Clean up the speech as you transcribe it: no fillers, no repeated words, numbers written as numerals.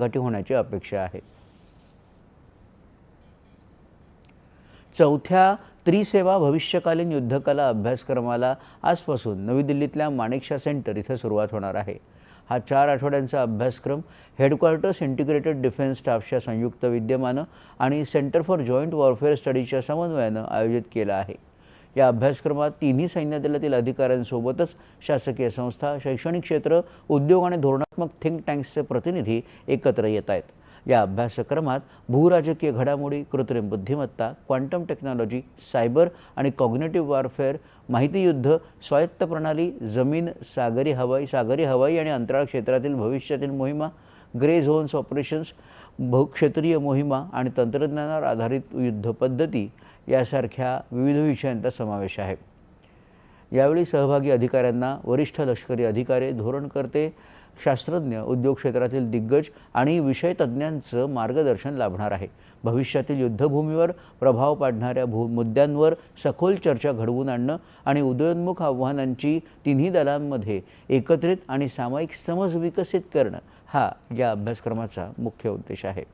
घटी होण्याची अपेक्षा आहे। चौथ्या त्रिसेवा भविष्यकालीन युद्धकला अभ्यासक्रमाला आजपासून नवी दिल्लीतल्या माणेकशॉ सेंटर इथं सुरुवात होणार आहे। हा 4 आठवड्यांचा अभ्यासक्रम हेडक्वार्टर्स इंटिग्रेटेड डिफेन्स स्टाफच्या संयुक्त विद्यमानं आणि सेंटर फॉर जॉईंट वॉरफेअर स्टडीजच्या समन्वयानं आयोजित केला आहे। या अभ्यासक्रमात तिन्ही सैन्य दलातील अधिकाऱ्यांसोबतच शासकीय संस्था, शैक्षणिक क्षेत्र, उद्योग आणि धोरणात्मक थिंक टँक्सचे प्रतिनिधी एकत्र येत आहेत। या अभ्यासक्रमात भूराजकीय घडामोडी, कृत्रिम बुद्धिमत्ता, क्वांटम टेक्नॉलॉजी, सायबर आणि कॉग्निटिव्ह वॉरफेअर, माहिती युद्ध, स्वायत्त प्रणाली, जमीन, सागरी हवाई आणि अंतराळ क्षेत्रातील भविष्यातील मोहिमा, ग्रे झोन्स ऑपरेशन्स, बहुक्षेत्रीय मोहिमा आणि तंत्रज्ञानावर आधारित युद्ध पद्धती यासारख्या विविध विषयांचा समावेश आहे। यावेळी सहभागी अधिकाऱ्यांना वरिष्ठ लष्करी अधिकारी, धोरणकर्ते, शास्त्रज्ञ, उद्योग क्षेत्रातील दिग्गज आणि विषय तज्ज्ञांचं मार्गदर्शन लाभणार आहे। भविष्यातील युद्धभूमीवर प्रभाव पाडणाऱ्या मुद्द्यांवर सखोल चर्चा घडवून आणणं आणि उदयोन्मुख आव्हानांची तिन्ही दलांमध्ये एकत्रित आणि सामायिक समज विकसित करणं हा या अभ्यासक्रमाचा मुख्य उद्देश आहे।